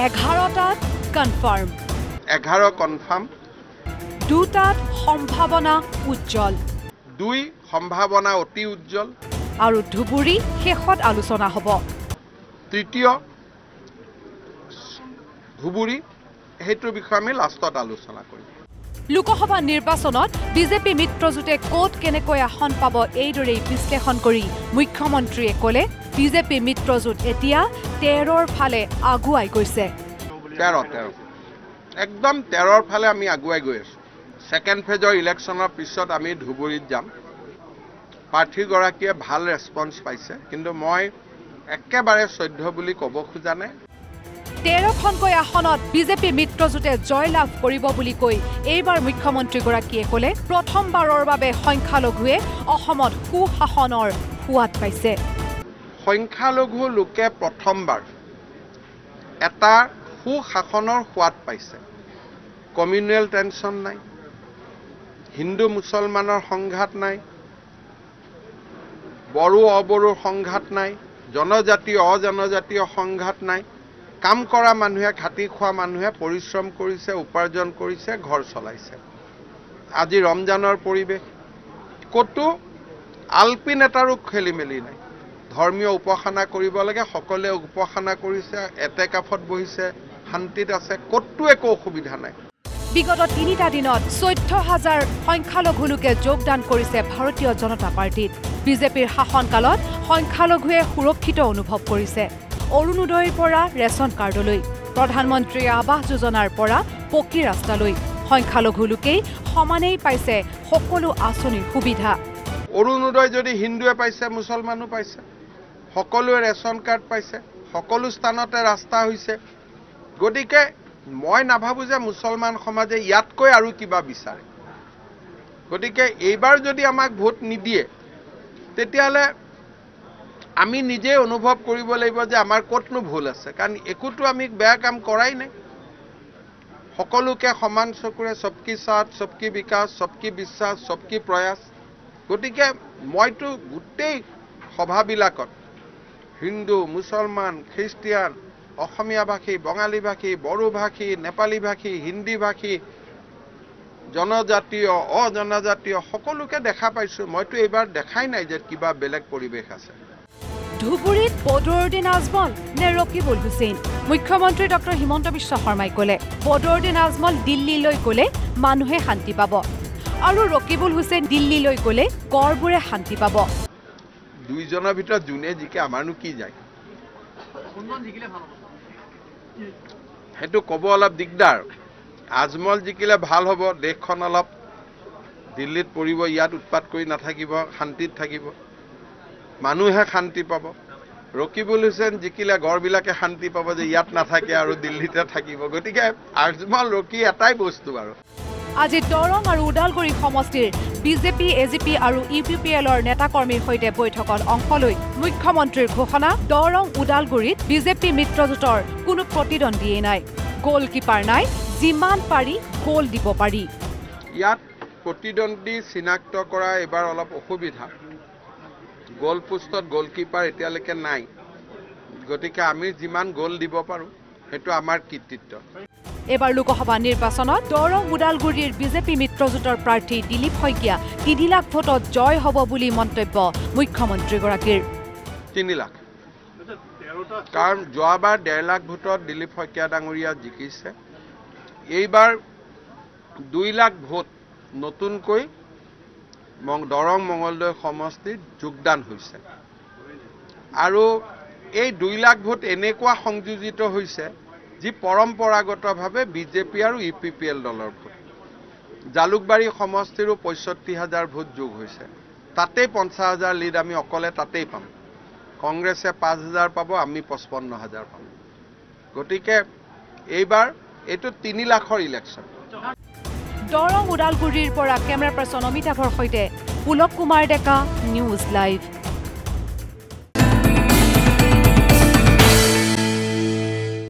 11টাত confirm 11 confirm 2টাত সম্ভাৱনা উজ্জ্বল 2 সম্ভাৱনা অতি উজ্জ্বল আৰু ধুবুৰী শেষত আলোচনা হ'ব তৃতীয় ধুবুৰী হেতুৰ বিষয়ে আমি লাষ্টত আলোচনা কৰিম লোকসভা নিৰ্বাচনত বিজেপি মিত্ৰজোঁটে ক'ত কেনেকৈ আসন পাব এইদৰেই বিশ্লেষণ কৰি মুখ্যমন্ত্ৰীয়ে ক'লে বিজেপি মিত্ৰজোঁট এতিয়া 13ৰ ফালে আগুৱাই গৈছে 13 একদম 13ৰ ফালে আমি আগুৱাই গৈ আছো সেকেন্ড ফেজৰ ইলেকশ্যনৰ পিছত আমি ধুবুৰীত যাম প্ৰাৰ্থীগৰাকীয়ে ভাল ৰেছপন্স পাইছে কিন্তু মই একেবাৰে সদ্য বুলি ক'ব খোজা নাই 13খনকৈ আসনত বিজেপি মিত্ৰজোঁটে জয়লাভ কৰিব বুলি কৈ এইবাৰ মুখ্যমন্ত্ৰীগৰাকীয়ে ক'লে প্ৰথমবাৰৰ বাবে সংখ্যালঘুৱে অসমত সুশাসনৰ সোৱাদ পাইছে সংখ্যালঘু লোকে প্ৰথমবাৰ এটা সুশাসনৰ সোৱাদ পাইছে কমিউনেল টেনশ্যন নাই হিন্দু মুছলমানৰ সংঘাত নাই বড়ো অবড়োৰ সংঘাত নাই জনজাতীয় অজনজাতীয় সংঘাত নাই কাম কৰা মানুহে খাটি খোৱা মানুহে পৰিশ্ৰম কৰিছে উপাৰ্জন কৰিছে ঘৰ চলাইছে আজি ৰমজানৰ পৰিৱেশ কতো আলপিন এটাৰো খেলি মেলি নাই ধৰ্মীয় উপাসনা কৰিব লাগে সকলোৱে উপাসনা কৰিছে এতেকাফত বহিছে শান্তিত আছে কতো একো অসুবিধা নাই বিগত 3টা দিনত 14000 সংখ্যালঘু লোকে যোগদান কৰিছে ভাৰতীয় জনতা পাৰ্টিত বিজেপিৰ শাসনকালত সংখ্যালঘুৱে সুৰক্ষিত অনুভৱ কৰিছে অৰুণোদয়ৰ পৰা ৰেচন কাৰ্ডলৈ প্ৰধানমন্ত্ৰী আৱাস যোজনাৰ পৰা পকী ৰাস্তালৈ সংখ্যালঘু লোকেই সমানেই পাইছে সকলো আঁচনিৰ সুবিধা অৰুণোদয় যদি হিন্দুৱে পাইছে মুছলমানো পাইছে সকলোৱে ৰেচন কাৰ্ড পাইছে সকলো স্থানতে ৰাস্তা হৈছে গতিকে মই নাভাবো যে মুছলমান সমাজে ইয়াতকৈ আৰু কিবা বিচাৰে গতিকে এইবাৰ যদি আমাক ভোট নিদিয়ে তেতিয়ালে আমি নিজে অনুভৱ কৰিব লাগিব যে আমাৰ কতনো ভুল আছে কাৰণ একোটো আমি বেয়া কাম কৰাই নাই সকলোকে সমান চকুৰে সবকি সাথ সবকি বিকাশ সবকি বিশ্বাস সবকি প্ৰয়াস গতিকে মইতো গোটেই সভাবিলাকত হিন্দু মুছলমান খ্ৰীষ্টিয়ান অসমীয়া ভাষী বঙালী ভাষী বড়ো ভাষী নেপালী ভাষী হিন্দী ভাষী জনজাতীয় অজনজাতীয় সকলোকে দেখা পাইছো মইতো এইবাৰ দেখাই নাই যে কিবা বেলেগ পৰিৱেশ আছে ধুবুৰীত বদৰুদ্দিন আজমল নে ৰকিবুল হুছেইন মুখ্যমন্ত্ৰী ডক্টৰ হিমন্ত বিশ্ব শৰ্মাই ক'লে বদৰুদ্দিন আজমল দিল্লীলৈ গ'লে মানুহে শান্তি পাব আৰু ৰকিবুল হুছেইন দিল্লীলৈ গ'লে গড়বোৰে শান্তি পাব দুইজনৰ ভিতৰত যোনে জিকে আমাৰনো কি যায় সেইটো ক'ব অলপ দিগদাৰ আজমল জিকিলে ভাল হ'ব দেশখন অলপ দিল্লীত পৰিব ইয়াত উৎপাত কৰি নাথাকিব শান্তিত থাকিব মানুহে শান্তি পাব ৰকিবুল হুছেইন জিকিলে গড়বিলাকে শান্তি পাব যে ইয়াত নাথাকে আৰু দিল্লীতে থাকিব গতিকে আজমল ৰকি এটাই বস্তু আৰু আজি দৰং আৰু উদালগুৰি সমষ্টিৰ বিজেপি এজিপি আৰু ইউপিপিএলৰ নেতাকৰ্মীৰ সৈতে বৈঠকত অংশ লৈ মুখ্যমন্ত্ৰীৰ ঘোষণা দৰং উদালগুৰিত বিজেপি মিত্ৰজোঁটৰ কোনো প্ৰতিদ্বন্দ্বীয়ে নাই গোলকিপাৰ নাই যিমান পাৰি গোল দিব পাৰি ইয়াত প্ৰতিদ্বন্দ্বী চিনাক্ত কৰা এবাৰ অলপ অসুবিধা গোল পোষ্টত গোলকিপাৰ এতিয়ালৈকে নাই গতিকে আমি যিমান গোল দিব পাৰো সেইটো আমাৰ কৃতিত্ব এবাৰ লোকসভা নিৰ্বাচনত দৰং উদালগুৰিৰ বিজেপি মিত্ৰজোঁটৰ প্ৰাৰ্থী দিলীপ শইকীয়া 3 লাখ ভোটত জয় হ'ব বুলি মন্তব্য মুখ্যমন্ত্ৰীগৰাকীৰ 3 লাখ কাৰণ যোৱাবাৰ 1.5 লাখ ভোটত দিলীপ শইকীয়া ডাঙৰীয়া জিকিছে এইবাৰ 2 লাখ ভোট নতুনকৈ দৰং মঙলদৈ সমষ্টিত যোগদান হৈছে আৰু এই 2 লাখ ভোট এনেকুৱা সংযোজিত হৈছে যি পৰম্পৰাগতভাৱে বিজেপি আৰু ইউপিপিএল দলৰ ভোট জালুকবাৰী সমষ্টিৰো ৬৫,০০০ ভোট যোগ হৈছে তাতেই ৫০,০০০ লিড আমি অকলে তাতেই পাম কংগ্ৰেছে ৫,০০০ পাব আমি ৫৫,০০০ পাম গতিকে এইবাৰ এইটো 3 লাখৰ ইলেকশ্যন দৰং উদালগুৰিৰ পৰা কেমেৰা পাৰ্চন অমিতাভৰ সৈতে পুলক কুমাৰ ডেকা নিউজ লাইভ